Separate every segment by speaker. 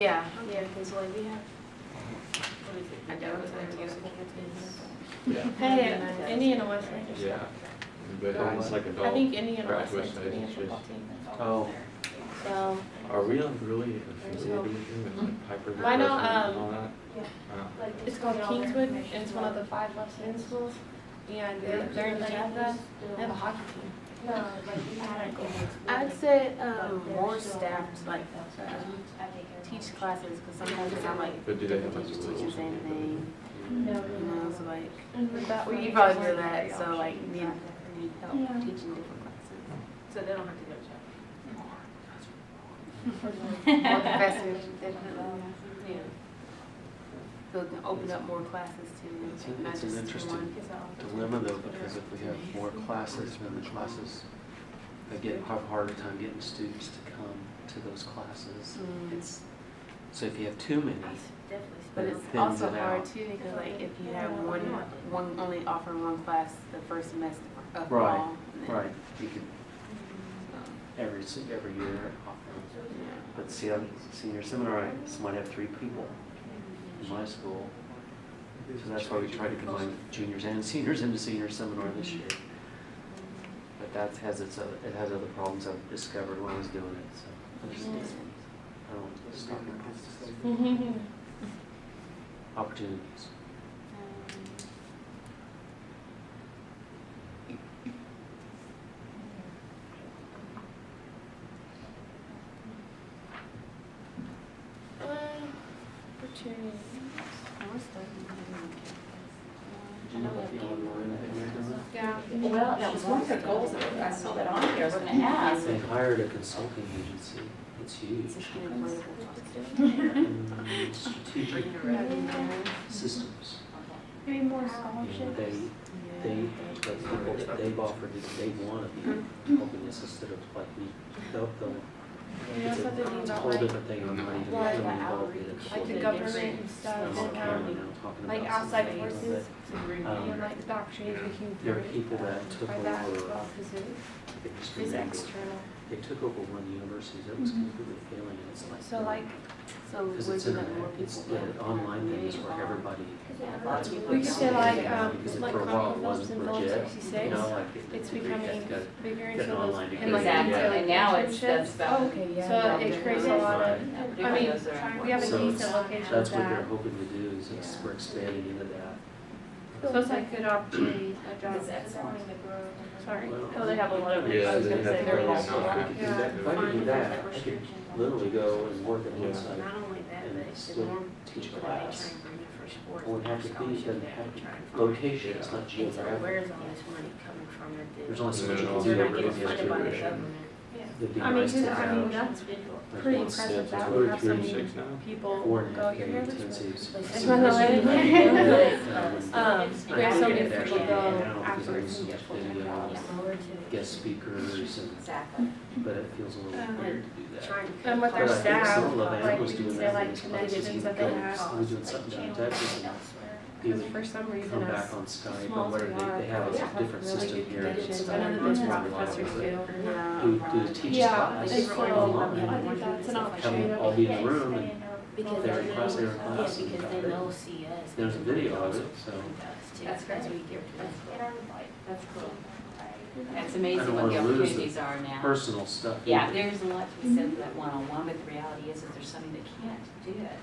Speaker 1: Yeah, because like we have, what is it? I don't know.
Speaker 2: Hey, Indiana West Rangers.
Speaker 3: Yeah. But it's like
Speaker 2: I think Indiana West Rangers Indiana football team.
Speaker 3: Oh,
Speaker 2: So,
Speaker 3: are we really affiliated with them? Like Piper?
Speaker 2: I know,
Speaker 3: and all that?
Speaker 2: it's called Kingswood, and it's one of the 5 West End schools. And they're in Canada. They have a hockey team.
Speaker 1: I'd say more staffed, like teach classes, because sometimes it's not like
Speaker 3: But do they have
Speaker 1: the
Speaker 3: like
Speaker 1: teachers
Speaker 3: rules?
Speaker 1: teach the same thing.
Speaker 2: No,
Speaker 1: So like,
Speaker 2: that
Speaker 1: well,
Speaker 2: way
Speaker 1: you probably
Speaker 2: it's
Speaker 1: do that,
Speaker 2: very
Speaker 1: so like need help
Speaker 2: Yeah.
Speaker 1: teaching different classes. So they don't have to go to More professors, definitely. Yeah. So it can open up more classes too, not
Speaker 4: It's
Speaker 1: just
Speaker 4: an interesting
Speaker 1: one.
Speaker 4: dilemma though, because if we have more classes, then the classes, have a harder time getting students to come to those classes. It's, so if you have too many,
Speaker 1: But
Speaker 4: it
Speaker 1: it's
Speaker 4: thins
Speaker 1: also
Speaker 4: it
Speaker 1: hard
Speaker 4: out.
Speaker 1: too, because like if you have one only offering one class the first semester of
Speaker 4: Right,
Speaker 1: fall. and then-
Speaker 4: right, you could every year offer. But see, I'm senior seminar, I might have 3 people in my school. So that's why we try to combine juniors and seniors into senior seminar this year. But that has it has other problems I've discovered when I was doing it, so I just I don't want to stop it. Opportunities.
Speaker 2: opportunities.
Speaker 4: Did you know that the online thing they're doing?
Speaker 2: Yeah.
Speaker 5: Well, that was one of the goals that I saw that on here. I was going to ask.
Speaker 4: They hired a consulting agency. It's huge. Strategic systems.
Speaker 2: Maybe more
Speaker 4: And
Speaker 2: scholarships.
Speaker 4: the people that they've offered is they want to be helping us instead of like we, they'll,
Speaker 2: You know,
Speaker 4: it's
Speaker 2: something
Speaker 4: a
Speaker 2: about
Speaker 4: whole
Speaker 2: like,
Speaker 4: different thing. I'm not even
Speaker 2: like,
Speaker 4: becoming involved in it.
Speaker 2: like the government and stuff,
Speaker 4: I'm on
Speaker 2: and
Speaker 4: camera now talking
Speaker 2: like
Speaker 4: about
Speaker 2: outside
Speaker 4: something,
Speaker 2: forces,
Speaker 4: but,
Speaker 2: and like the doctrines we can
Speaker 4: there are people that took
Speaker 2: by that as
Speaker 4: over
Speaker 2: well, because it
Speaker 4: the history
Speaker 2: is
Speaker 4: of
Speaker 2: external.
Speaker 4: They took over one university that was completely failing, and it's like.
Speaker 2: So like,
Speaker 1: So
Speaker 4: Because
Speaker 1: we're
Speaker 4: it's an,
Speaker 1: gonna have more
Speaker 4: it's
Speaker 1: people.
Speaker 4: an online thing is where everybody.
Speaker 2: we could say like,
Speaker 4: Because
Speaker 2: like
Speaker 4: for a while it
Speaker 2: Phillips
Speaker 4: wasn't
Speaker 2: and Phillips
Speaker 4: legit,
Speaker 2: 66,
Speaker 4: you know, like.
Speaker 2: it's becoming bigger and
Speaker 4: get
Speaker 2: so
Speaker 4: an
Speaker 2: those,
Speaker 4: online
Speaker 2: and like
Speaker 4: degree.
Speaker 5: Exactly,
Speaker 2: like
Speaker 5: and now it's,
Speaker 2: internships.
Speaker 5: that's
Speaker 1: Oh, okay, yeah.
Speaker 2: So it creates a lot of, I mean, we have a
Speaker 4: So
Speaker 2: decent location
Speaker 4: that's
Speaker 2: with
Speaker 4: what they're
Speaker 2: that.
Speaker 4: hoping to do, is we're expanding into that.
Speaker 2: So it's like good opportunity, a job.
Speaker 5: It's excellent.
Speaker 2: Sorry.
Speaker 4: Well,
Speaker 5: Oh, they have a lot of,
Speaker 3: Yeah,
Speaker 5: I was
Speaker 3: they
Speaker 5: going to
Speaker 3: have
Speaker 5: say,
Speaker 3: to
Speaker 5: they're
Speaker 3: go
Speaker 5: multiple.
Speaker 3: now.
Speaker 4: If I could do that, if I could do that, I could literally go and work at one site.
Speaker 1: Not only that,
Speaker 4: and
Speaker 1: but it's the
Speaker 4: still
Speaker 1: more
Speaker 4: teach
Speaker 1: people that they
Speaker 4: class.
Speaker 1: try and bring in for sports.
Speaker 4: It wouldn't have to be, it doesn't have to be location, it's not
Speaker 1: And so
Speaker 4: geographic.
Speaker 1: where's all this money coming from?
Speaker 4: There's only so much you
Speaker 3: Yeah.
Speaker 4: can
Speaker 1: They're
Speaker 4: do
Speaker 1: not
Speaker 4: over
Speaker 1: getting
Speaker 4: the
Speaker 1: funded by the
Speaker 4: tuition.
Speaker 1: government.
Speaker 4: It'd be
Speaker 2: I mean,
Speaker 4: nice to
Speaker 2: I mean,
Speaker 4: have
Speaker 2: that's
Speaker 4: like
Speaker 2: pretty
Speaker 4: one
Speaker 2: impressive
Speaker 4: step
Speaker 2: that
Speaker 4: to
Speaker 2: we have so many
Speaker 3: 36 now?
Speaker 2: people
Speaker 4: 4.5
Speaker 2: go
Speaker 4: year
Speaker 2: here.
Speaker 4: intensives.
Speaker 2: It's not the way. We have so many
Speaker 4: Actually
Speaker 2: people
Speaker 4: get
Speaker 2: go
Speaker 4: it now because
Speaker 2: afterwards
Speaker 4: there's
Speaker 2: and get
Speaker 4: so
Speaker 2: full-time
Speaker 4: much
Speaker 2: jobs.
Speaker 4: videos, guest speakers, and,
Speaker 5: Exactly.
Speaker 4: but it feels a little weird to do that.
Speaker 1: Trying to
Speaker 2: And with
Speaker 4: But
Speaker 2: our
Speaker 4: I think
Speaker 2: staff,
Speaker 4: some of
Speaker 2: like
Speaker 4: Alabama's
Speaker 2: we can
Speaker 4: doing
Speaker 2: say
Speaker 4: that
Speaker 2: like
Speaker 4: in these
Speaker 2: connections
Speaker 4: classes.
Speaker 2: that
Speaker 4: You
Speaker 2: they
Speaker 4: go,
Speaker 2: have.
Speaker 4: we're doing something down in Texas, and
Speaker 2: Because for some reason
Speaker 4: come
Speaker 2: us
Speaker 4: back on Skype
Speaker 2: small
Speaker 4: or whatever,
Speaker 2: we are,
Speaker 4: they have a
Speaker 2: we have
Speaker 4: different
Speaker 2: really
Speaker 4: system
Speaker 2: good
Speaker 4: here.
Speaker 2: connections. I know that there's professors
Speaker 4: Who teach
Speaker 2: Yeah,
Speaker 4: class
Speaker 2: and so
Speaker 4: online.
Speaker 2: I think that's an opportunity.
Speaker 4: Have them all be in the room and
Speaker 1: Because
Speaker 4: they're
Speaker 1: they
Speaker 4: in class,
Speaker 1: know,
Speaker 4: they're in
Speaker 1: yeah,
Speaker 4: class.
Speaker 1: because they know see us.
Speaker 4: There's a video of it, so.
Speaker 5: That's great.
Speaker 1: As we get
Speaker 5: That's cool. It's
Speaker 4: I
Speaker 5: amazing
Speaker 4: don't
Speaker 5: what the
Speaker 4: wanna lose the
Speaker 5: opportunities are now.
Speaker 4: personal stuff.
Speaker 5: Yeah,
Speaker 4: either.
Speaker 5: there's a lot to be said for that one-on-one, but the reality is that there's somebody that can't do it.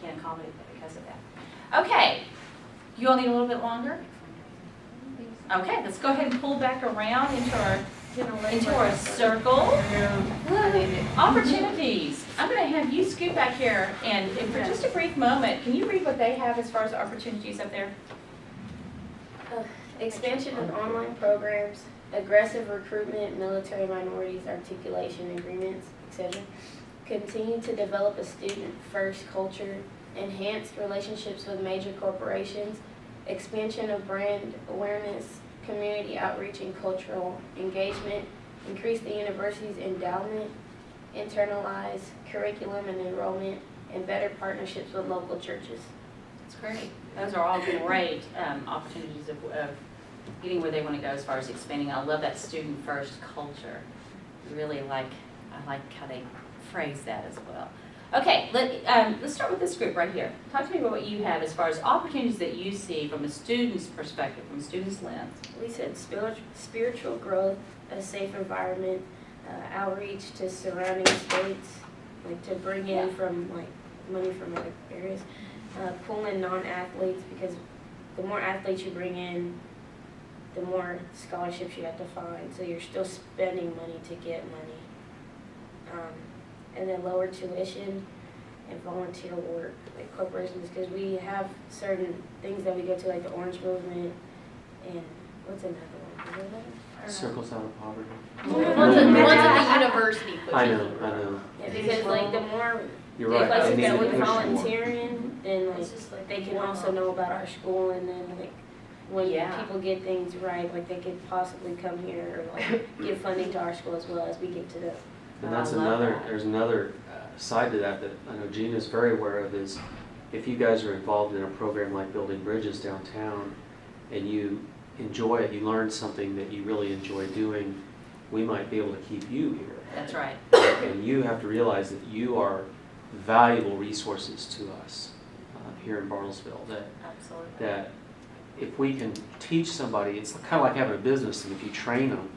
Speaker 5: Can't accommodate that because of that. Okay, you all need a little bit longer? Okay, let's go ahead and pull back around into our circle. Opportunities. I'm going to have you scoot back here, and for just a brief moment, can you read what they have as far as opportunities up there?
Speaker 1: Expansion of online programs, aggressive recruitment, military minorities, articulation agreements, etc. Continue to develop a student-first culture, enhanced relationships with major corporations, expansion of brand awareness, community outreach and cultural engagement, increase the university's endowment, internalize curriculum and enrollment, and better partnerships with local churches.
Speaker 5: That's great. Those are all great opportunities of getting where they want to go as far as expanding. I love that student-first culture. Really I like how they phrase that as well. Okay, let's start with this group right here. Talk to me about what you have as far as opportunities that you see from a student's perspective, from a student's lens.
Speaker 1: We said spiritual growth, a safe environment, outreach to surrounding states, like to bring in from like money from other areas, pull in non-athletes, because the more athletes you bring in, the more scholarships you have to find. So you're still spending money to get money. And then lower tuition and volunteer work, like corporations, because we have certain things that we go to, like the Orange Movement, and what's another one? Is there another?
Speaker 4: Circles out of poverty.
Speaker 2: One's at the university pushing.
Speaker 4: I know.
Speaker 1: Yeah, because like the more
Speaker 4: You're right. I
Speaker 1: places
Speaker 4: need
Speaker 1: that
Speaker 4: to
Speaker 1: we're
Speaker 4: push more.
Speaker 1: volunteering, then like they can also know about our school, and then like when people get things right, like they could possibly come here or like give funding to our school as well as we give to them.
Speaker 4: And that's
Speaker 5: I love
Speaker 4: another,
Speaker 5: that.
Speaker 4: there's another side to that I know GIna's very aware of, is if you guys are involved in a program like building bridges downtown and you enjoy it, you learn something that you really enjoy doing, we might be able to keep you here.
Speaker 5: That's right.
Speaker 4: And you have to realize that you are valuable resources to us here in Bartlesville.
Speaker 5: Absolutely.
Speaker 4: That if we can teach somebody, it's kind of like having a business, and if you train them,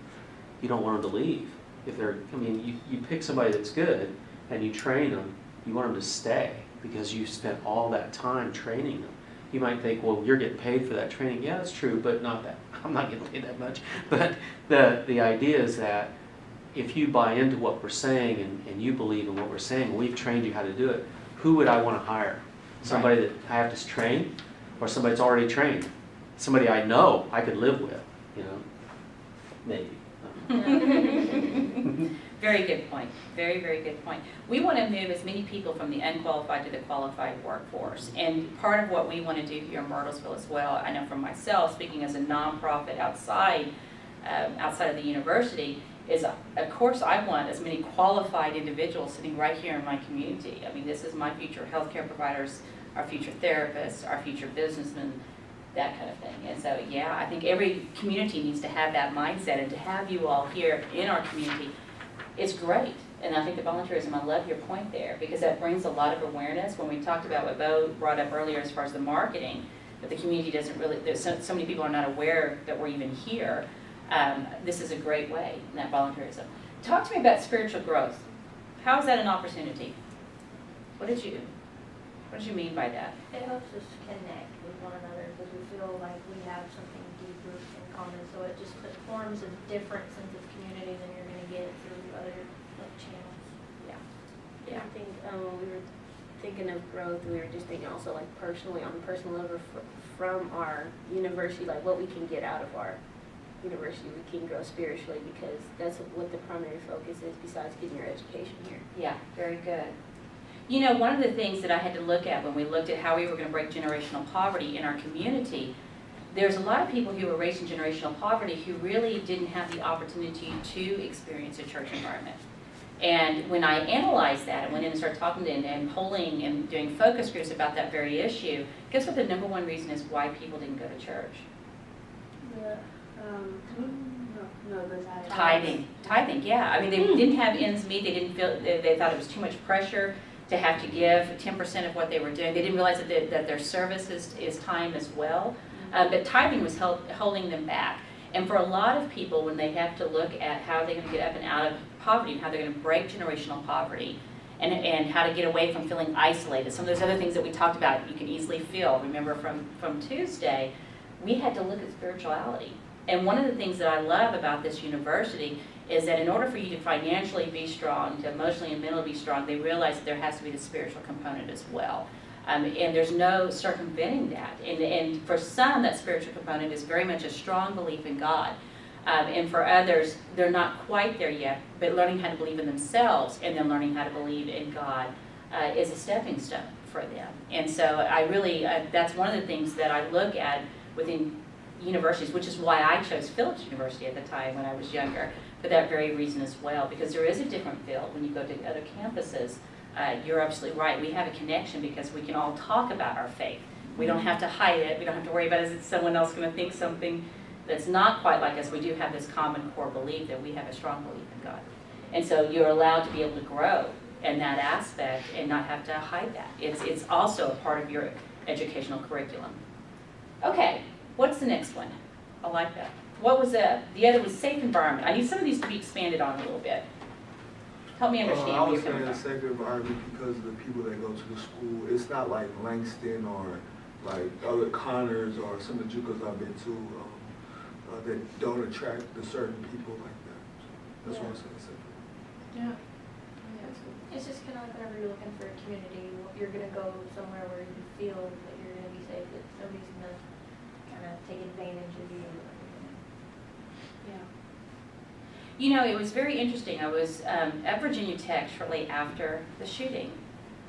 Speaker 4: you don't want them to leave. If they're, I mean, you pick somebody that's good and you train them, you want them to stay because you spent all that time training them. You might think, well, you're getting paid for that training. Yeah, that's true, but not that. I'm not getting paid that much. But the idea is that if you buy into what we're saying and you believe in what we're saying, we've trained you how to do it, who would I want to hire? Somebody that I have to train, or somebody that's already trained? Somebody I know I could live with, you know? Maybe.
Speaker 5: Very good point. Very, very good point. We want to move as many people from the unqualified to the qualified workforce. And part of what we want to do here in Myrtlesville as well, I know from myself, speaking as a nonprofit outside of the university, is of course I want as many qualified individuals sitting right here in my community. I mean, this is my future healthcare providers, our future therapists, our future businessmen, that kind of thing. And so, yeah, I think every community needs to have that mindset, and to have you all here in our community is great. And I think the volunteerism, I love your point there, because that brings a lot of awareness. When we talked about what Bo brought up earlier as far as the marketing, that the community doesn't really, there's so many people are not aware that we're even here. This is a great way in that volunteerism. Talk to me about spiritual growth. How is that an opportunity? What did you mean by that?
Speaker 6: It helps us connect with one another because we feel like we have something deeper in common. So it just forms a different sense of community than you're going to get through other channels.
Speaker 1: Yeah, I think when we were thinking of growth, we were just thinking also like personally, on a personal level, from our university, like what we can get out of our university, we can grow spiritually, because that's what the primary focus is besides getting your education here.
Speaker 5: Yeah, very good. You know, one of the things that I had to look at when we looked at how we were going to break generational poverty in our community, there's a lot of people who were raised in generational poverty who really didn't have the opportunity to experience a church environment. And when I analyzed that and went in and started talking to and polling and doing focus groups about that very issue, guess what the number one reason is why people didn't go to church? Tithing, yeah. I mean, they didn't have ends meet. They didn't feel, they thought it was too much pressure to have to give 10% of what they were doing. They didn't realize that their service is time as well. But tithing was holding them back. And for a lot of people, when they have to look at how they're going to get up and out of poverty, and how they're going to break generational poverty, and how to get away from feeling isolated, some of those other things that we talked about, you can easily feel. Remember from Tuesday, we had to look at spirituality. And one of the things that I love about this university is that in order for you to financially be strong, to emotionally and mentally be strong, they realize that there has to be the spiritual component as well. And there's no circumventing that. And for some, that spiritual component is very much a strong belief in God. And for others, they're not quite there yet, but learning how to believe in themselves and then learning how to believe in God is a stepping stone for them. And so I really, that's one of the things that I look at within universities, which is why I chose Phillips University at the time when I was younger, for that very reason as well, because there is a different feel when you go to other campuses. You're absolutely right. We have a connection because we can all talk about our faith. We don't have to hide it. We don't have to worry about is someone else going to think something that's not quite like us. We do have this common core belief that we have a strong belief in God. And so you're allowed to be able to grow and that aspect and not have to hide that. It's also a part of your educational curriculum. Okay, what's the next one? I like that. What was the other was safe environment. I need some of these to be expanded on a little bit. Help me understand
Speaker 7: I
Speaker 5: where
Speaker 7: was
Speaker 5: you're coming
Speaker 7: saying
Speaker 5: from.
Speaker 7: safe environment because of the people that go to the school. It's not like Langston or like other Connors or some of the JUCOs I've been to that don't attract the certain people like that. So that's what I'm saying. Safe.
Speaker 2: Yeah.
Speaker 6: It's just kind of like whenever you're looking for a community, you're gonna go somewhere where you feel that you're gonna be safe, that nobody's gonna kind of take advantage of you or anything.
Speaker 5: Yeah. You know, it was very interesting. I was at Virginia Tech shortly after the shooting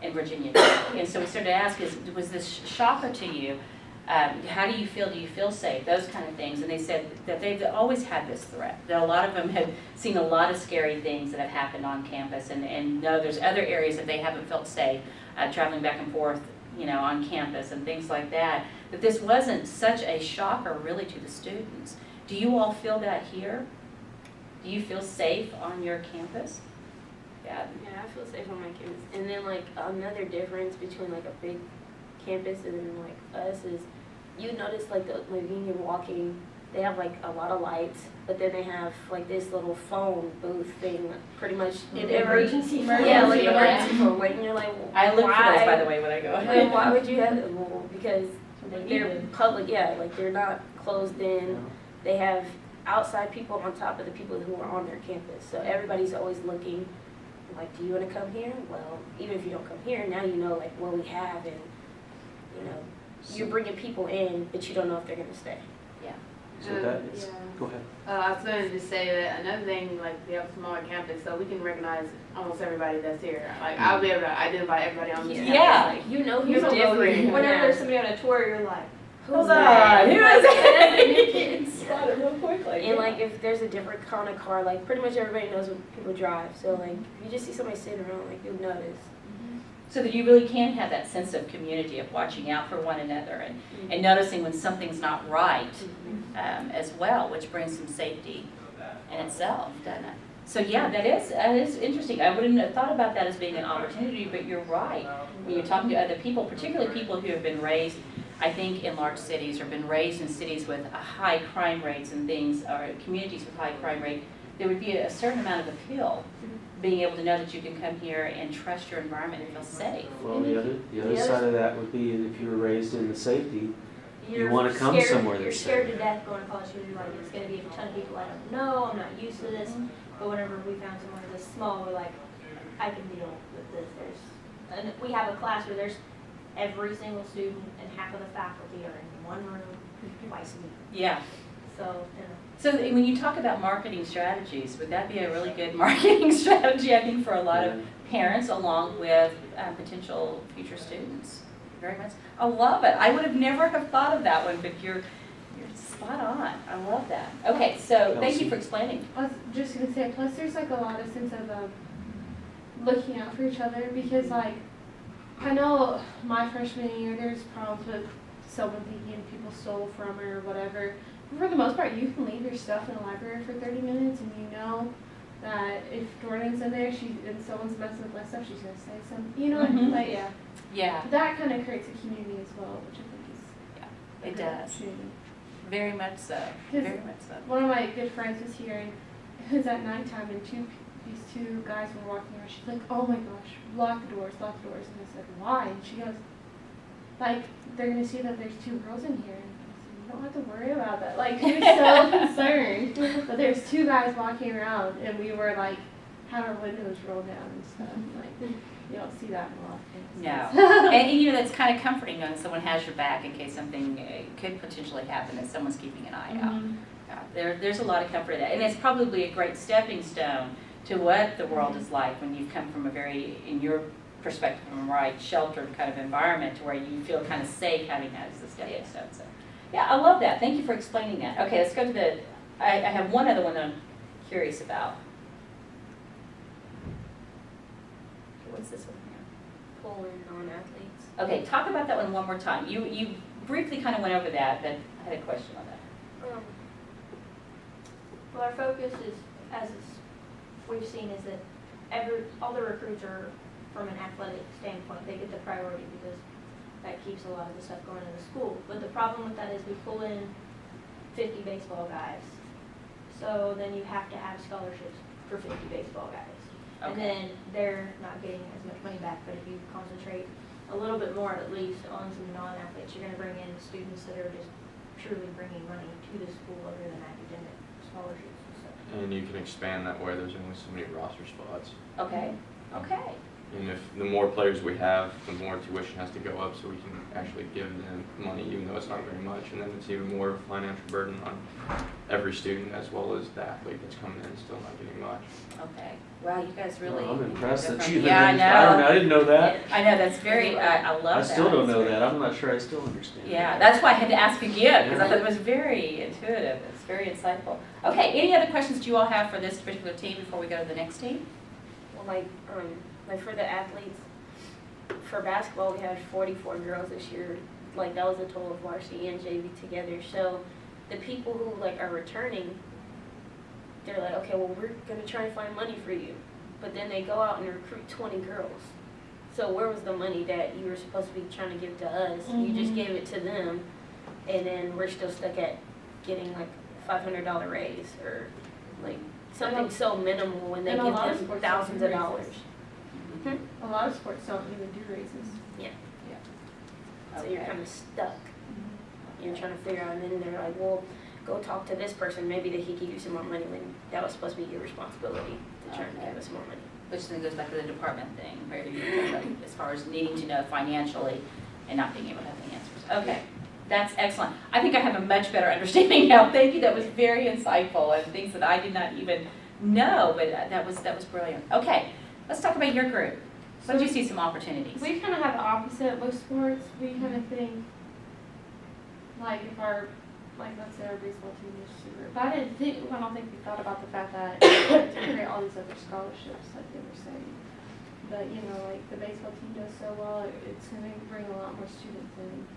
Speaker 5: in Virginia Tech. And so we started to ask, was this shocker to you? How do you feel? Do you feel safe? Those kind of things. And they said that they've always had this threat. That a lot of them had seen a lot of scary things that have happened on campus. And no, there's other areas that they haven't felt safe, traveling back and forth, you know, on campus and things like that. That this wasn't such a shocker really to the students. Do you all feel that here? Do you feel safe on your campus? Yeah.
Speaker 1: Yeah, I feel safe on my campus. And then like another difference between like a big campus and then like us is you notice like when you're walking, they have like a lot of lights, but then they have like this little phone booth thing, pretty much in every
Speaker 6: Emergency
Speaker 1: yeah,
Speaker 6: phone.
Speaker 1: like
Speaker 6: Yeah.
Speaker 1: emergency phone. Like and you're like,
Speaker 5: I look for those, by the
Speaker 1: way.
Speaker 5: way, when I go.
Speaker 1: Like, why would you have it? Well, because they're public. Yeah, like they're not closed in. They have outside people on top of the people who are on their campus. So everybody's always looking, like, do you want to come here? Well, even if you don't come here, now you know, like, what we have, and, you know, you're bringing people in, but you don't know if they're going to stay.
Speaker 5: Yeah.
Speaker 3: So that is,
Speaker 2: Yeah.
Speaker 3: go ahead.
Speaker 2: I was going to just say that another thing, like we have a smaller campus, so we can recognize almost everybody that's here. Like I'll be able to identify everybody on this campus.
Speaker 5: Yeah.
Speaker 2: Like,
Speaker 1: You know
Speaker 2: You
Speaker 1: who's
Speaker 2: don't go
Speaker 1: different.
Speaker 2: here.
Speaker 6: Whenever there's somebody on a tour, you're like,
Speaker 1: Who's
Speaker 5: Hold on,
Speaker 1: that?
Speaker 5: who is
Speaker 1: Like,
Speaker 5: it?
Speaker 1: and then you can spot it real
Speaker 5: quickly.
Speaker 1: And like if there's a different kind of car, like pretty much everybody knows what people drive. So like if you just see somebody sitting around, like you'll notice.
Speaker 5: So that you really can have that sense of community, of watching out for one another and noticing when something's not right as well, which brings some safety in itself, doesn't it? So yeah, that is interesting. I wouldn't have thought about that as being an opportunity, but you're right. When you're talking to other people, particularly people who have been raised, I think, in large cities or been raised in cities with high crime rates and things, or communities with high crime rate, there would be a certain amount of appeal being able to know that you can come here and trust your environment and feel safe.
Speaker 3: Well, the other side of that would be if you were raised in the safety,
Speaker 6: you're
Speaker 3: wanna come
Speaker 6: scared-
Speaker 3: somewhere
Speaker 6: You're
Speaker 3: that's
Speaker 6: scared
Speaker 3: safe.
Speaker 6: to death going to college because you're like, it's going to be a ton of people I don't know, I'm not used to this. But whenever we found somewhere this small, we're like, I can deal with this. And we have a class where there's every single student and half of the faculty are in one room twice a week.
Speaker 5: Yeah.
Speaker 6: So, you know.
Speaker 5: So when you talk about marketing strategies, would that be a really good marketing strategy, I think, for a lot of parents along with potential future students? Very much. I love it. I would have never have thought of that one, but you're spot on. I love that. Okay, so thank you for explaining.
Speaker 2: I was just gonna say, plus there's like a lot of sense of looking out for each other, because like I know my freshman year there's problems with someone thinking people stole from her or whatever. For the most part, you can leave your stuff in the library for 30 minutes, and you know that if Jordan's in there, and someone's messing with my stuff, she's gonna say something. You know, like yeah,
Speaker 5: Yeah,
Speaker 2: that kind of creates a community as well, which I think is a
Speaker 5: it
Speaker 2: good
Speaker 5: does.
Speaker 2: opportunity.
Speaker 5: Very much so. Very much so.
Speaker 2: One of my good friends was here, and it was at nighttime, and these two guys were walking around. She's like, "Oh my gosh, lock the doors, lock the doors." And I said, "Why?" And she goes, "Like, they're gonna see that there's two girls in here." And I said, "You don't have to worry about that. Like, you're so concerned." But there's two guys walking around, and we were like, had our windows rolled down and stuff. Like, you don't see that in a lot of things.
Speaker 5: No. And you know, that's kind of comforting knowing someone has your back in case something could potentially happen, that someone's keeping an eye out. There's a lot of comfort in that. And it's probably a great stepping stone to what the world is like when you've come from a very, in your perspective, from a right, sheltered kind of environment to where you feel kind of safe having that as a stepping stone. So, yeah, I love that. Thank you for explaining that. Okay, let's go to the, I have one other one that I'm curious about. What's this one here?
Speaker 1: Pulling non-athletes.
Speaker 5: Okay, talk about that one more time. You briefly kind of went over that, but I had a question on that.
Speaker 6: Well, our focus is, as we've seen, is that all the recruits are, from an athletic standpoint, they get the priority because that keeps a lot of the stuff going in the school. But the problem with that is we pull in 50 baseball guys. So then you have to have scholarships for 50 baseball guys. And
Speaker 5: Okay.
Speaker 6: then they're not getting as much money back, but if you concentrate a little bit more at least on some non-athletes, you're gonna bring in students that are just truly bringing money to the school other than academic scholarships and stuff.
Speaker 3: And you can expand that way, there's only so many roster spots.
Speaker 5: Okay, okay.
Speaker 3: And if the more players we have, the more tuition has to go up so we can actually give them money, even though it's not very much. And then it's even more financial burden on every student as well as the athlete that's coming in still not getting much.
Speaker 5: Okay. Wow, you guys really.
Speaker 4: I'm impressed that you.
Speaker 5: Yeah, I know.
Speaker 4: I didn't know that.
Speaker 5: I know, that's very, I love that.
Speaker 4: I still don't know
Speaker 5: It's
Speaker 4: that. I'm not sure I still understand.
Speaker 5: Yeah, that's why I had to ask again, because I thought it was very intuitive. It's very insightful. Okay, any other questions do you all have for this particular team before we go to the next team?
Speaker 1: Well, like for the athletes, for basketball, we had 44 girls this year. Like, that was a total of varsity and JV together. So the people who, like, are returning, they're like, okay, well, we're going to try and find money for you. But then they go out and recruit 20 girls. So where was the money that you were supposed to be trying to give to us? You just gave it to them, and then we're still stuck at getting, like, $500 raise or, like, something so minimal when they
Speaker 2: And a
Speaker 1: give
Speaker 2: lot of
Speaker 1: them
Speaker 2: sports
Speaker 1: thousands
Speaker 2: don't
Speaker 1: of
Speaker 2: do
Speaker 1: dollars.
Speaker 2: A lot of sports don't even do raises.
Speaker 1: So you're kind of stuck. You're trying to figure out, and then they're like, well, go talk to this person. Maybe they could give you some more money when that was supposed to be your responsibility to try and give us more money.
Speaker 5: Which then goes back to the department thing, where you talk about as far as needing to know financially and not being able to have the answers. Okay, that's excellent. I think I have a much better understanding now. Thank you, that was very insightful and things that I did not even know, but that was brilliant. Okay, let's talk about your group. What did you see some opportunities?
Speaker 2: We kind of have the opposite with sports. We kind of think, like, if our, like, let's say our baseball team is super. But I don't think we thought about the fact that to create all these other scholarships, like they were saying. But, you know, like, the baseball team does so well, it's going to bring a lot more students in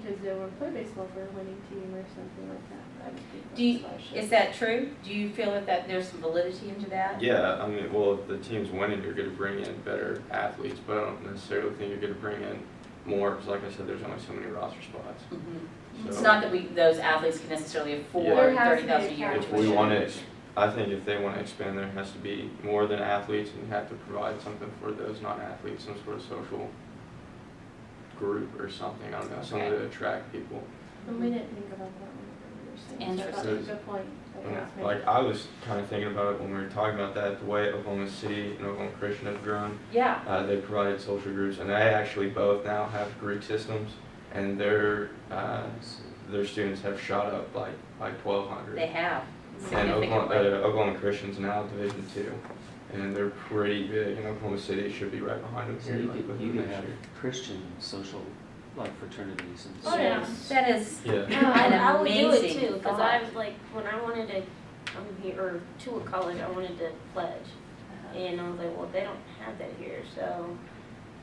Speaker 2: because they want to play baseball for a winning team or something like that. I would think that's
Speaker 5: Is that true? Do you feel that there's some validity into that?
Speaker 3: Yeah, I mean, well, if the team's winning, you're going to bring in better athletes, but I don't necessarily think you're going to bring in more, because like I said, there's only so many roster spots.
Speaker 5: Mhm.
Speaker 3: So
Speaker 5: It's not that those athletes can necessarily afford
Speaker 3: Yeah.
Speaker 2: There has to be
Speaker 5: $30,000 a year
Speaker 2: a
Speaker 3: if
Speaker 5: tuition.
Speaker 3: we want to, I think if they want to expand, there has to be more than athletes, and you have to provide something for those non-athletes, some sort of social group or something, I don't know, something to attract people.
Speaker 2: And we didn't think about that whenever we were saying. So I thought it was a good point. that you guys made.
Speaker 3: Like, I was kind of thinking about it when we were talking about that, the way Oklahoma City and Oklahoma Christian have grown.
Speaker 5: Yeah.
Speaker 3: They provided social groups, and they actually both now have Greek systems, and their students have shot up like 1,200.
Speaker 5: They have.
Speaker 3: And
Speaker 5: Significantly.
Speaker 3: Oklahoma Christian's now Division II, and they're pretty big, and Oklahoma City should be right behind them.
Speaker 4: Yeah,
Speaker 3: here,
Speaker 4: you
Speaker 3: like,
Speaker 4: could,
Speaker 3: with
Speaker 4: you
Speaker 3: them
Speaker 4: could
Speaker 3: next
Speaker 4: have
Speaker 3: year.
Speaker 4: Christian social, like fraternities and
Speaker 2: Oh,
Speaker 4: stuff.
Speaker 2: yeah.
Speaker 5: That is
Speaker 3: Yeah.
Speaker 1: I would do it
Speaker 5: amazing
Speaker 1: too, because
Speaker 5: thought.
Speaker 1: I was like, when I wanted to come here, or to a college, I wanted to pledge. And I was like, well, they don't have that here, so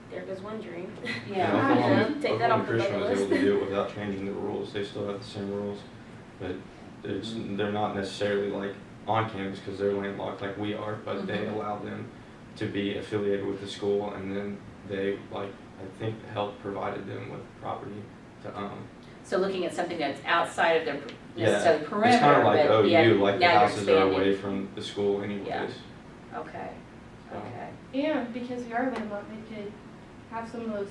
Speaker 1: there goes one dream.
Speaker 5: Yeah.
Speaker 3: And Oklahoma,
Speaker 1: Take that
Speaker 3: Oklahoma
Speaker 1: off the
Speaker 3: Christian
Speaker 1: bucket
Speaker 3: was able to
Speaker 1: list.
Speaker 3: do it without changing the rules. They still have the same rules, but they're not necessarily like on campus because they're landlocked like we are, but they
Speaker 5: Mhm.
Speaker 3: allow them to be affiliated with the school, and then they, like, I think the health provided them with property to own.
Speaker 5: So looking at something that's outside of their
Speaker 3: Yeah,
Speaker 5: necessarily perimeter,
Speaker 3: it's kind of like
Speaker 5: but
Speaker 3: OU,
Speaker 5: yet
Speaker 3: like the
Speaker 5: now you're
Speaker 3: houses are
Speaker 5: expanding.
Speaker 3: away from the school anyways.
Speaker 5: Yeah. Okay,
Speaker 3: So,
Speaker 5: okay.
Speaker 2: And because we are landlocked, they could have some of those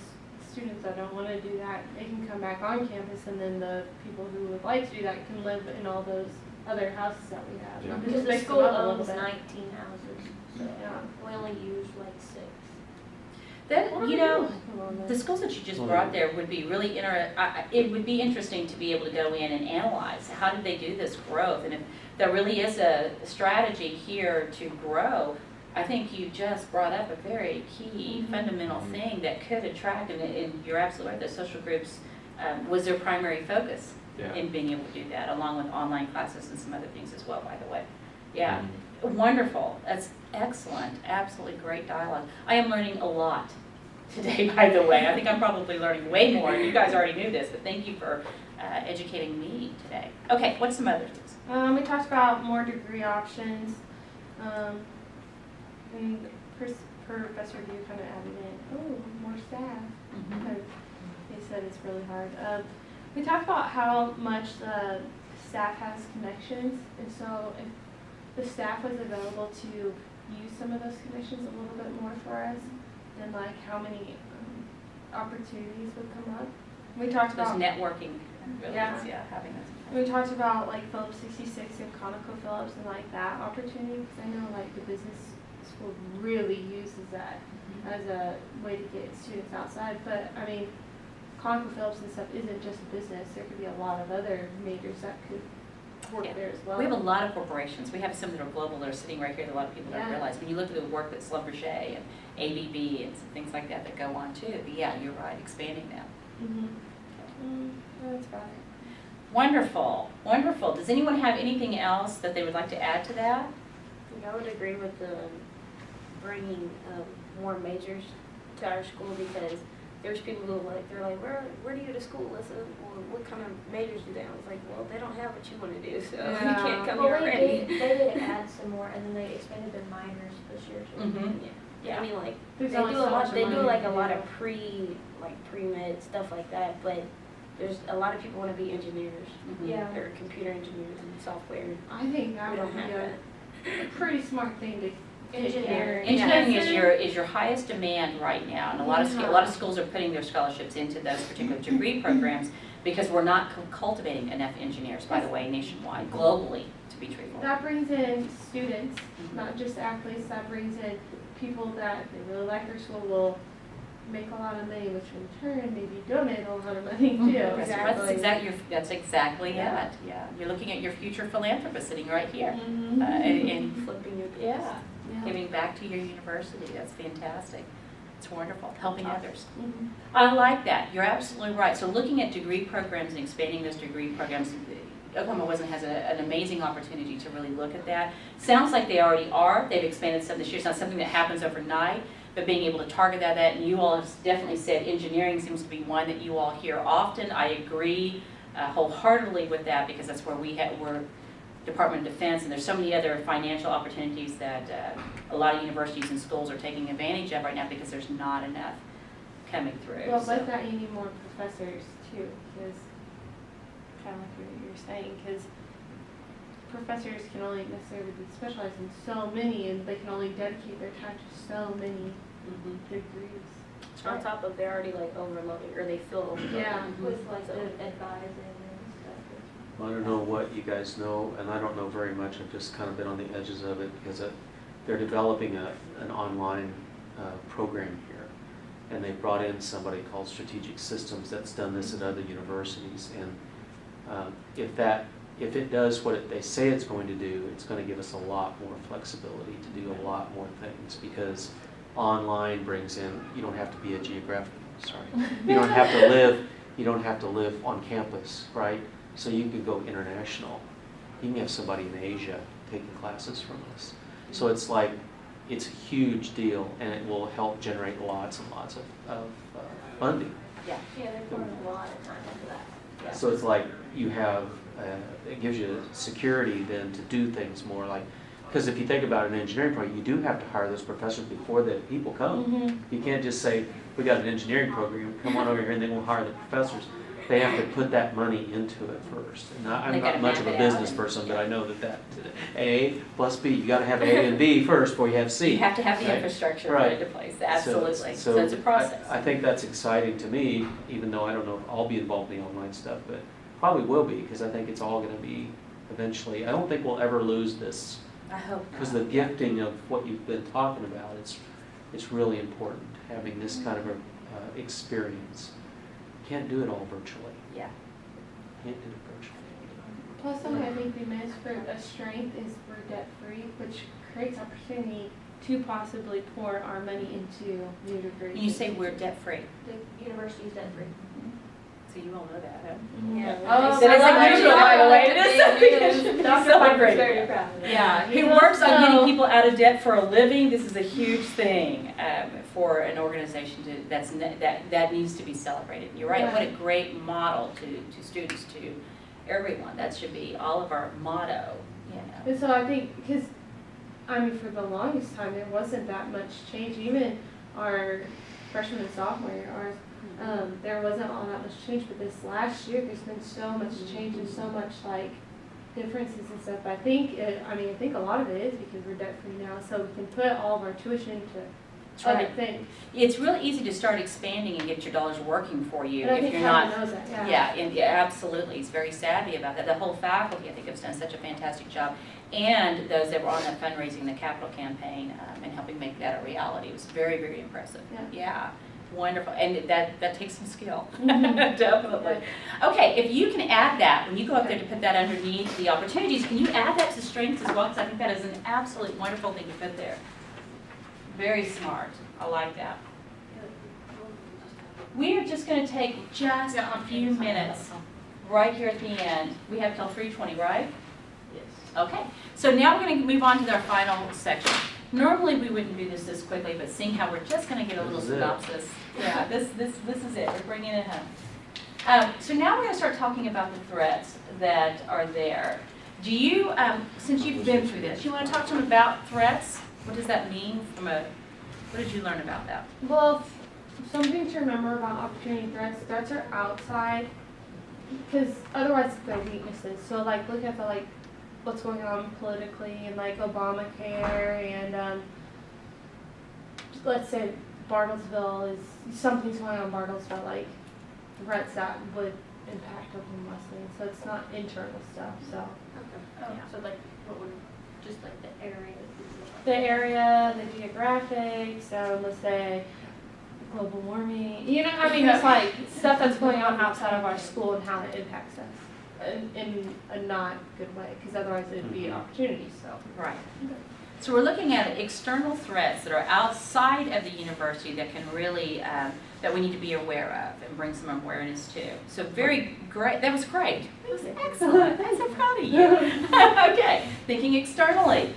Speaker 2: students that don't want to do that. They can come back on campus, and then the people who would like to do that can live in all those other houses that we have.
Speaker 3: Yeah.
Speaker 2: It
Speaker 6: Because
Speaker 2: just
Speaker 6: the
Speaker 2: makes them
Speaker 6: school
Speaker 2: up a little
Speaker 6: owns
Speaker 2: bit.
Speaker 6: 19 houses, so
Speaker 2: Yeah.
Speaker 6: we only use like 6.
Speaker 5: That,
Speaker 2: What
Speaker 5: you
Speaker 2: do I
Speaker 5: know,
Speaker 2: do with them on
Speaker 5: the
Speaker 2: this?
Speaker 5: schools that you just brought there would be really it would be interesting to be able to go in and analyze, how did they do this growth? And if there really is a strategy here to grow, I think you just brought up a very key fundamental thing that could attract, and you're absolutely right, the social groups was their primary focus
Speaker 3: yeah.
Speaker 5: in being able to do that, along with online classes and some other things as well, by the way. Yeah,
Speaker 3: Mhm.
Speaker 5: wonderful, that's excellent, absolutely great dialogue. I am learning a lot today, by the way. I think I'm probably learning way more. You guys already knew this, but thank you for educating me today. Okay, what's some other things?
Speaker 2: We talked about more degree options. And Professor Gu kind of added in, oh, more staff.
Speaker 5: Mhm.
Speaker 2: Because they said it's really hard. We talked about how much the staff has connections, and so if the staff was available to use some of those connections a little bit more for us, then like how many opportunities would come up. We talked
Speaker 5: Those
Speaker 2: about
Speaker 5: networking abilities,
Speaker 2: Yeah.
Speaker 5: having those.
Speaker 2: we talked about like Phillips 66 and ConocoPhillips and like that opportunity, because I know like the business school really uses that as a way to get students outside. But I mean, ConocoPhillips and stuff isn't just business. There could be a lot of other majors that could work
Speaker 5: Yeah.
Speaker 2: there as well.
Speaker 5: We have a lot of corporations. We have some that are global that are sitting right here that a lot of people don't
Speaker 2: Yeah.
Speaker 5: realize. When you look at the work that Schlumberger and ABB and some things like that that go on too, but yeah, you're right, expanding them.
Speaker 2: That's about it.
Speaker 5: Wonderful, wonderful. Does anyone have anything else that they would like to add to that?
Speaker 1: I would agree with the bringing more majors to our school, because there's people who they're like, where do you go to school? Listen, well, what kind of majors do they have? I was like, well, they don't have what you want to do, so you
Speaker 2: Yeah.
Speaker 1: can't come
Speaker 6: Well,
Speaker 1: here
Speaker 6: they
Speaker 1: already.
Speaker 6: did add some more, and then they expanded their minors this year too.
Speaker 5: Mm-hmm.
Speaker 1: Yeah, I mean, like,
Speaker 2: There's
Speaker 1: they
Speaker 2: only
Speaker 1: do
Speaker 2: so
Speaker 1: a
Speaker 2: much
Speaker 1: lot. They do
Speaker 2: money
Speaker 1: like a
Speaker 2: to
Speaker 1: lot
Speaker 2: do.
Speaker 1: of pre-med stuff like that, but there's a lot of people want to be engineers,
Speaker 6: Yeah.
Speaker 1: or computer engineers and software.
Speaker 2: I think that
Speaker 1: We
Speaker 2: would
Speaker 1: don't
Speaker 2: be
Speaker 1: have
Speaker 2: a
Speaker 1: that.
Speaker 2: pretty smart thing to
Speaker 6: Engineering.
Speaker 5: Engineering
Speaker 2: Yeah.
Speaker 5: is your highest demand right now, and a lot of schools are putting their scholarships into those particular degree programs because we're not cultivating enough engineers, by the way, nationwide, globally, to be truthful.
Speaker 2: That brings in students, not just athletes. That brings in people that they really like their school, will make a lot of money, which in turn maybe donate a lot of money too.
Speaker 5: That's exactly
Speaker 2: Yeah.
Speaker 5: it. Yeah, you're looking at your future philanthropist sitting right here,
Speaker 2: Mhm.
Speaker 5: and
Speaker 1: Flipping your
Speaker 5: yeah,
Speaker 2: Yeah.
Speaker 5: giving back to your university. That's fantastic. It's wonderful, helping others.
Speaker 2: Mhm.
Speaker 5: I like that. You're absolutely right. So looking at degree programs and expanding those degree programs, Oklahoma has an amazing opportunity to really look at that. Sounds like they already are. They've expanded some this year. It's not something that happens overnight, but being able to target that, and you all have definitely said engineering seems to be one that you all hear often. I agree wholeheartedly with that, because that's where we're Department of Defense, and there's so many other financial opportunities that a lot of universities and schools are taking advantage of right now because there's not enough coming through.
Speaker 2: Well,
Speaker 5: So-
Speaker 2: with that, you need more professors too, because kind of like you're saying, because professors can only necessarily be specialized in so many, and they can only dedicate their time to so many
Speaker 5: Mhm.
Speaker 2: degrees.
Speaker 1: On top of they're already like overloaded, or they feel overloaded.
Speaker 2: Yeah.
Speaker 6: With like
Speaker 1: So-
Speaker 6: the advising and stuff.
Speaker 4: I don't know what you guys know, and I don't know very much. I've just kind of been on the edges of it because they're developing an online program here. And they brought in somebody called Strategic Systems that's done this at other universities. And if it does what they say it's going to do, it's going to give us a lot more flexibility to do a lot more things, because online brings in, you don't have to be a you don't have to live on campus, right? So you could go international. You can have somebody in Asia taking classes from us. So it's like, it's a huge deal, and it will help generate lots and lots of funding.
Speaker 5: Yeah.
Speaker 6: Yeah, they're pouring a lot of time into that.
Speaker 5: Yeah.
Speaker 4: So it's like you have, it gives you security then to do things more like, because if you think about an engineering program, you do have to hire those professors before the people come.
Speaker 2: Mm-hmm.
Speaker 4: You can't just say, we got an engineering program, come on over here, and then we'll hire the professors. They have to put that money into it first. And I'm
Speaker 5: They gotta
Speaker 4: not much of
Speaker 5: map
Speaker 4: a
Speaker 5: it out
Speaker 4: business
Speaker 5: and-
Speaker 4: person, but I know that A plus B, you gotta have A and B first before you have C.
Speaker 5: You have to have the
Speaker 4: Right.
Speaker 5: infrastructure put
Speaker 4: Right.
Speaker 5: into place, absolutely.
Speaker 4: So
Speaker 5: So it's a process.
Speaker 4: I think that's exciting to me, even though I don't know if I'll be involved in the online stuff, but probably will be, because I think it's all gonna be eventually, I don't think we'll ever lose this,
Speaker 5: I hope
Speaker 4: because
Speaker 5: not.
Speaker 4: the gifting of what you've been talking about, it's really important, having this kind of a experience. Can't do it all virtually.
Speaker 5: Yeah.
Speaker 4: Can't do it virtually.
Speaker 2: Plus, something I think we missed for a strength is we're debt-free, which creates opportunity to possibly pour our money into new degrees.
Speaker 5: And you say we're debt-free,
Speaker 6: The university's debt-free.
Speaker 5: so you all know that, huh?
Speaker 1: Yeah.
Speaker 2: Oh,
Speaker 5: That is
Speaker 2: I like
Speaker 5: unusual,
Speaker 2: it.
Speaker 5: by the way. It is something to
Speaker 6: Dr.
Speaker 5: celebrate.
Speaker 6: Parker's very proud of that.
Speaker 2: Yeah,
Speaker 5: He
Speaker 2: was
Speaker 5: works on
Speaker 2: so-
Speaker 5: getting people out of debt for a living. This is a huge thing for an organization that needs to be celebrated. You're right.
Speaker 2: Yeah.
Speaker 5: What a great model to students, to everyone. That should be all of our motto. You know.
Speaker 2: And so I think, because I mean, for the longest time, there wasn't that much change. Even our freshman and sophomore year, there wasn't all that much change. But this last year, there's been so much change and so much like differences and stuff. I think, I think a lot of it is because we're debt free now, so we can put all of our tuition into other
Speaker 5: right.
Speaker 2: things.
Speaker 5: It's really easy to start expanding and get your dollars working for you
Speaker 2: And I
Speaker 5: if
Speaker 2: think
Speaker 5: you're
Speaker 2: Helen
Speaker 5: not.
Speaker 2: knows that.
Speaker 5: Yeah, and yeah, absolutely. He's very savvy about that. The whole faculty, I think, has done such a fantastic job. And those that were on that fundraising, the capital campaign, and helping make that a reality. It was very, very impressive. Yeah. Wonderful. And that takes some skill. Definitely. Okay, if you can add that, when you go up there to put that underneath the opportunities, can you add that to strengths as well? Because I think that is an absolute wonderful thing to put there. Very smart. I like that. We are just going to take just a few minutes right here at the end. We have till 3:20, right?
Speaker 6: Yes.
Speaker 5: Okay. So now we're going to move on to our final section. Normally we wouldn't do this quickly, but seeing how we're just going to get a little synopsis. Yeah, this is it. We're bringing it home. So now we're going to start talking about the threats that are there. Do you, since you've been through this, you want to talk to them about threats? What does that mean what did you learn about that?
Speaker 2: Well, something to remember about opportunity threats. Threats are outside, because otherwise they're weaknesses. So like look at the what's going on politically and like Obamacare and let's say Bartlesville is something's going on in Bartlesville, like threats that would impact Oklahoma Wesleyan. So it's not internal stuff. So
Speaker 6: Okay. So like, what would, just like the area?
Speaker 2: the area, the geographics, let's say global warming. You know, I mean, it's like stuff that's going on outside of our school and how it impacts us in a not good way, because otherwise it'd be opportunities. So
Speaker 5: Right. So we're looking at external threats that are outside of the university that can really, that we need to be aware of and bring some awareness to. So very great. That was great. That was excellent. I'm so proud of you. Okay. Thinking externally.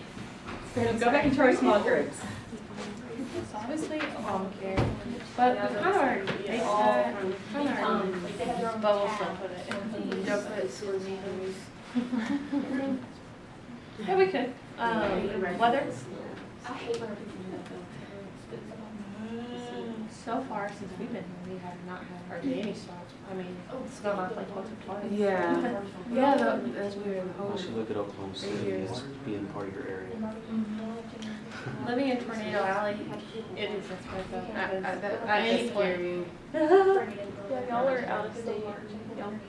Speaker 5: Go back into our small groups.
Speaker 2: it's obviously Obamacare, but we kind of already faced that. Kind of already.
Speaker 6: Like they have their own
Speaker 1: Bubble
Speaker 6: tab.
Speaker 1: stuff with it. Don't put school meetings.
Speaker 2: Yeah, we could. Weather.
Speaker 6: I hate when people do that though.
Speaker 2: So far since we've been here, we have not had hardly any storms. I mean, it's gone off like once or twice.
Speaker 1: Yeah. Yeah, that's weird. The
Speaker 4: You
Speaker 1: whole
Speaker 4: should look at Oklahoma City as being part of your area.
Speaker 2: Living in Tornado Alley, it is expensive.
Speaker 1: That's scary.
Speaker 6: Yeah,
Speaker 1: y'all are out of state.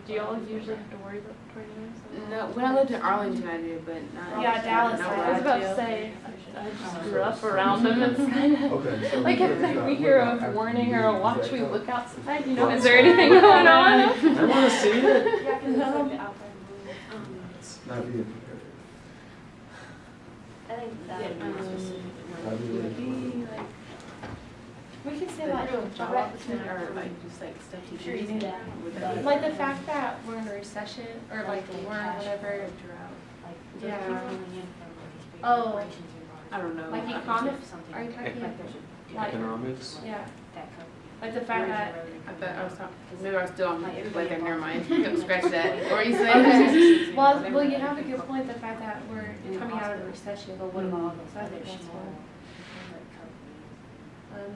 Speaker 1: Do y'all usually have to worry about tornadoes? No, when I lived in Arlington I did, but not.
Speaker 2: Yeah, Dallas.
Speaker 1: not
Speaker 2: I
Speaker 1: where
Speaker 2: was about
Speaker 1: do.
Speaker 2: to say.
Speaker 1: I just grew up around them. It's kind of
Speaker 7: Okay. So
Speaker 1: like if we hear a warning or a watch, we look outside. You know,
Speaker 4: Well,
Speaker 1: is there anything going on?
Speaker 4: I want to see it.
Speaker 6: Yeah, because it's like the outside.
Speaker 7: It's not being prepared.
Speaker 6: I think that.
Speaker 7: Not being ready.
Speaker 2: We could say like jobs
Speaker 1: Or like just like stuff you
Speaker 6: Sure you knew that.
Speaker 1: With
Speaker 2: like the fact that we're in a recession or like we're whatever. Yeah. Oh,
Speaker 1: I don't know.
Speaker 2: like economics. Are you talking? Like
Speaker 4: Economics.
Speaker 2: yeah. Like the fact that.
Speaker 1: I thought I was talking, maybe I was still on weather, never mind. Don't scratch that. What were you saying?
Speaker 2: Well, you have a good point. The fact that we're coming out of a recession. But what about so I think that's one.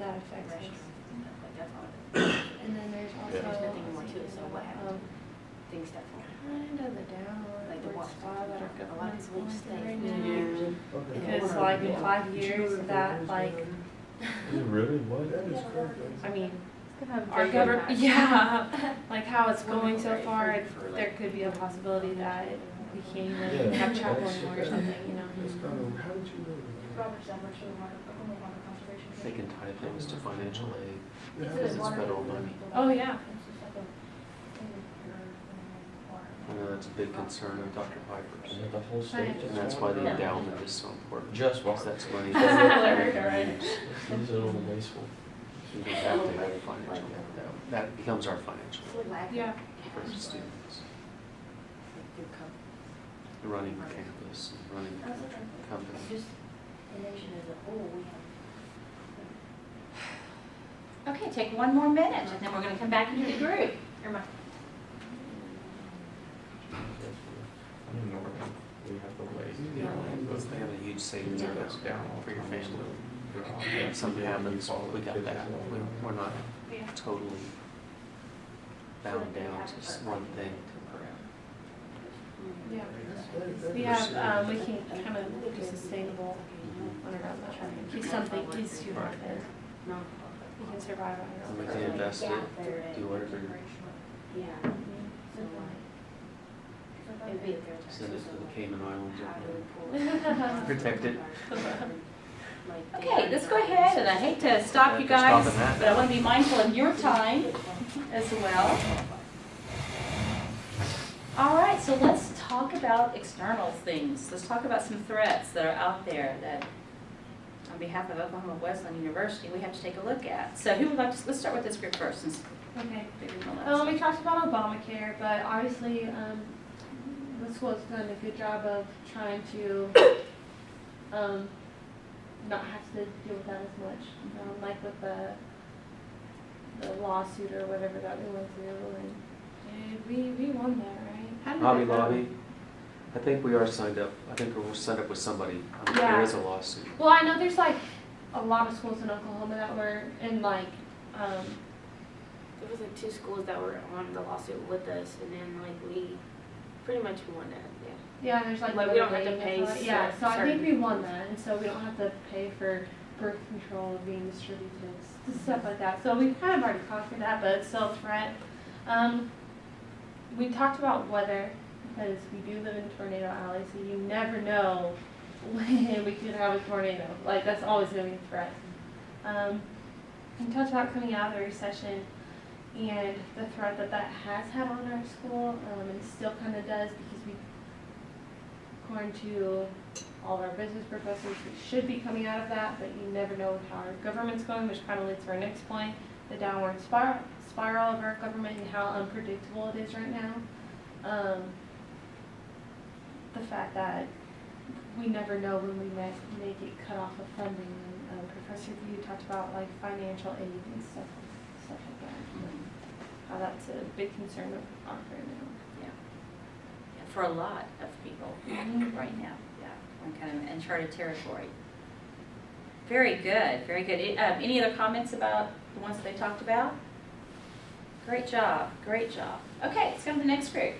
Speaker 2: That affects us. And then there's also
Speaker 6: Things that fall.
Speaker 2: kind of the downward spot that our government's going through right now.
Speaker 1: Yeah.
Speaker 7: Okay.
Speaker 2: Because like in 5 years, that like,
Speaker 7: Really? What? That is crazy.
Speaker 2: I mean, our government, yeah, like how it's going so far, there could be a possibility that we can't even have chapel anymore or something, you know.
Speaker 7: It's kind of, how did you know that?
Speaker 4: They can tie things to financial aid
Speaker 7: Yeah.
Speaker 4: because it's federal money.
Speaker 2: Oh, yeah.
Speaker 4: I know that's a big concern of Dr. Piper's.
Speaker 8: And the whole state
Speaker 4: And that's why the endowment is so important.
Speaker 8: Just
Speaker 4: Because
Speaker 8: walk.
Speaker 4: that's money.
Speaker 8: These are a little wasteful.
Speaker 4: You don't have to have financial aid. That becomes our financial aid
Speaker 2: Yeah.
Speaker 4: for students. Running the campus, and running the company.
Speaker 6: Just the nation as a whole, we have.
Speaker 5: Okay, take one more minute, and then we're going to come back into the group.
Speaker 3: I don't know where you have the weight.
Speaker 4: They have a huge savings
Speaker 3: It
Speaker 4: account
Speaker 3: goes down
Speaker 4: for your
Speaker 3: almost
Speaker 4: family.
Speaker 3: to-
Speaker 4: If something happens, we got that. We're not
Speaker 2: Yeah.
Speaker 4: totally bound down to just one thing.
Speaker 2: Yeah. We have, we can kind of be sustainable on our own, in case something is to happen. We can survive on
Speaker 4: And we
Speaker 2: our
Speaker 4: can
Speaker 2: own.
Speaker 4: invest it, do whatever,
Speaker 1: It'd be a fair
Speaker 4: send it to the Cayman Islands, protect it.
Speaker 5: Okay, let's go ahead, and I hate to stop you guys,
Speaker 4: Stopping that.
Speaker 5: but I want to be mindful of your time as well. All right, so let's talk about external things. Let's talk about some threats that are out there that, on behalf of Oklahoma Wesleyan University, we have to take a look at. So who would like to, let's start with this group first, since
Speaker 2: Okay.
Speaker 5: they're doing the last.
Speaker 2: We talked about Obamacare, but obviously, the school's done a good job of trying to, not have to deal with that as much, like with the lawsuit or whatever that we went through, and we won that, right? How did
Speaker 4: Hobby
Speaker 2: that go?
Speaker 4: Lobby, I think we are signed up. I think we're signed up with somebody. There
Speaker 2: Yeah.
Speaker 4: is a lawsuit.
Speaker 2: Well, I know there's like a lot of schools in Oklahoma that were in like,
Speaker 1: There was like 2 schools that were on the lawsuit with us, and then like we pretty much won that, yeah.
Speaker 2: yeah, there's like.
Speaker 1: Like, we don't have to
Speaker 2: voting and
Speaker 1: pay
Speaker 2: stuff like- Yeah, so I think
Speaker 1: certain-
Speaker 2: we won that, and so we don't have to pay for birth control being distributed, stuff like that. So we've kind of already conquered that, but it's still a threat. We talked about weather, because we do live in Tornado Alley, so you never know when we could have a tornado. Like, that's always going to be a threat. We talked about coming out of the recession and the threat that that has had on our school, and still kind of does, because we, according to all of our business professors, we should be coming out of that, but you never know how our government's going, which kind of leads to our next point, the downward spiral of our government and how unpredictable it is right now. The fact that we never know when we may get cut off of funding, and Professor View talked about like financial aid and stuff like that. How that's a big concern of ours right now.
Speaker 5: Yeah, for a lot of people right now, yeah, we're in kind of uncharted territory. Very good, very good. Any other comments about the ones that they talked about? Great job, great job. Okay, let's go to the next group.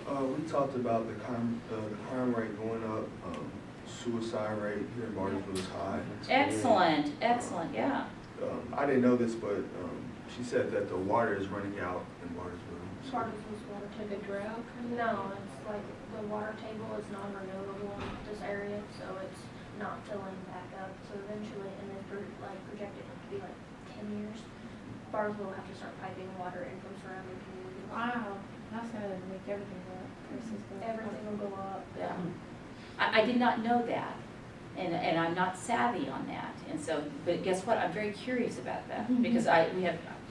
Speaker 7: We talked about the crime rate going up, suicide rate here in Barnesville is high.
Speaker 5: Excellent, excellent, yeah.
Speaker 7: I didn't know this, but she said that the water is running out in Barnesville.
Speaker 6: Barnesville's water table drought? No, it's like the water table is non-renewable in this area, so it's not filling back up. So eventually, and then projected to be like 10 years, Barnesville will have to start piping water in from surrounding communities.
Speaker 2: Wow, that's gonna make everything go up.
Speaker 6: Everything will go up.
Speaker 5: Yeah. I did not know that, and I'm not savvy on that, and so, but guess what, I'm very curious about that, because I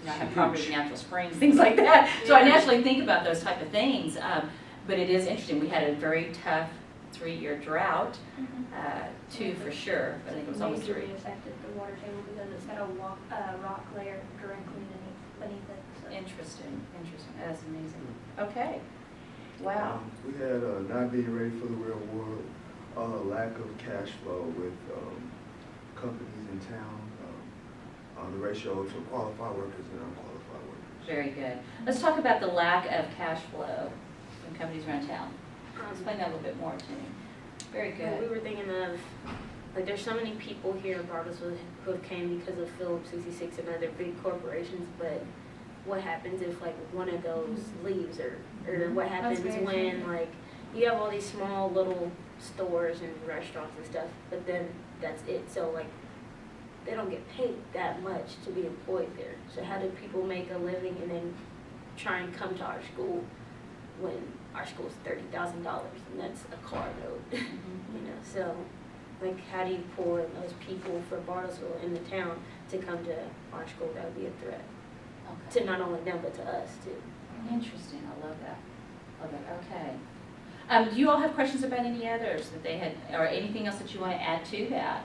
Speaker 5: have property in Natural Springs, things like that, so I naturally think about those type of things, but it is interesting, we had a very tough 3-year drought, 2 for sure, but I think it was almost 3.
Speaker 6: Majorly affected the water table because it's got a rock layer directly beneath it. So.
Speaker 5: Interesting, that's amazing. Okay, wow.
Speaker 7: We had not being ready for the real world, lack of cash flow with companies in town, the ratio to qualified workers and unqualified workers.
Speaker 5: Very good. Let's talk about the lack of cash flow from companies around town. Explain that a little bit more to me. Very
Speaker 1: We
Speaker 5: good.
Speaker 1: were thinking of, like, there's so many people here in Bartlesville who have came because of Phillips 66 and other big corporations, but what happens if, like, one of those leaves, or what happens
Speaker 2: very
Speaker 1: when,
Speaker 2: true.
Speaker 1: like, you have all these small little stores and restaurants and stuff, but then that's it. So, like, they don't get paid that much to be employed there. So how do people make a living and then try and come to our school when our school's $30,000 and that's a car note, you know? So, like, how do you pull in those people for Bartlesville in the town to come to our school? That would be a threat
Speaker 5: Okay.
Speaker 1: to not only them but to us too.
Speaker 5: Interesting. I love that. Okay. Do you all have questions about any others that they had, or anything else that you want to add to that?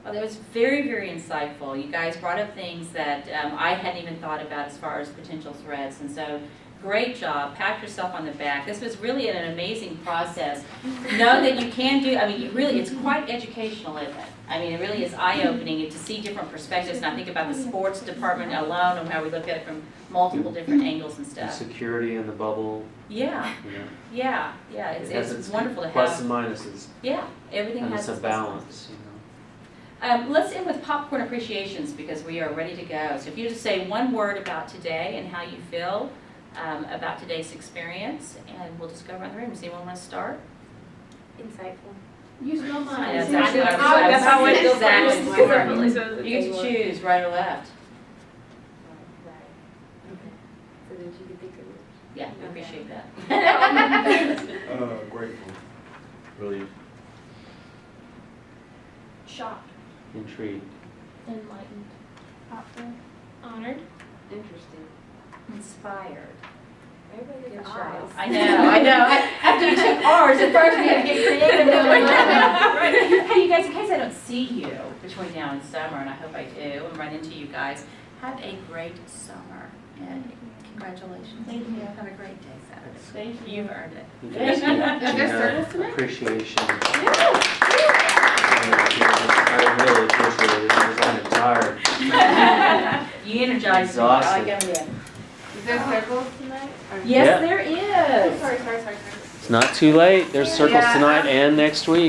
Speaker 5: Well, that was very, very insightful. You guys brought up things that I hadn't even thought about as far as potential threats, and so great job. Pat yourself on the back. This was really an amazing process. Know that you can do, I mean, you really, it's quite educational, isn't it? I mean, it really is eye-opening to see different perspectives, and I think about the sports department alone and how we look at it from multiple different angles and
Speaker 4: The
Speaker 5: stuff.
Speaker 4: security in the bubble,
Speaker 5: Yeah,
Speaker 4: you know.
Speaker 5: yeah,
Speaker 4: It has
Speaker 5: it's
Speaker 4: its
Speaker 5: wonderful to
Speaker 4: plus
Speaker 5: have.
Speaker 4: and minuses,
Speaker 5: Yeah, everything
Speaker 4: and
Speaker 5: has
Speaker 4: it's a
Speaker 5: its plus and
Speaker 4: balance, you know.
Speaker 5: Let's end with popcorn appreciations because we are ready to go. So if you just say one word about today and how you feel about today's experience, and we'll just go around the room. Does anyone want to start?
Speaker 1: Insightful.
Speaker 2: You smell
Speaker 5: I
Speaker 2: mine.
Speaker 5: know, that's actually what I was-
Speaker 2: That's how I feel.
Speaker 5: Exactly. You get to choose right or left.
Speaker 1: So that you can think of it.
Speaker 5: Yeah, we appreciate that.
Speaker 7: Grateful.
Speaker 3: Relieved.
Speaker 2: Shocked.
Speaker 4: Intrigued.
Speaker 2: Enlightened. Thoughtful. Honored.
Speaker 1: Interesting.
Speaker 5: Inspired.
Speaker 1: Everybody
Speaker 5: Good
Speaker 1: gets
Speaker 5: job.
Speaker 1: eyes.
Speaker 5: I know. After you took ours, at first we had to get creative. Hey, you guys, in case I don't see you between now and summer, and I hope I do, and run into you guys, have a great summer, and congratulations.
Speaker 2: Thank you.
Speaker 5: Have a great day Saturday.
Speaker 2: Thank you.
Speaker 5: You've earned it.
Speaker 4: You guys get
Speaker 2: there circles
Speaker 4: GIna
Speaker 2: tonight?
Speaker 4: appreciation. I really appreciate it, because I'm tired.
Speaker 5: You energized me. I like
Speaker 4: Exhausted.
Speaker 5: coming in.
Speaker 2: Is there circles tonight?
Speaker 5: Yes,
Speaker 4: Yeah.
Speaker 5: there is.
Speaker 2: Sorry.
Speaker 4: It's not too late, there's circles
Speaker 5: Yeah.
Speaker 4: tonight and next week.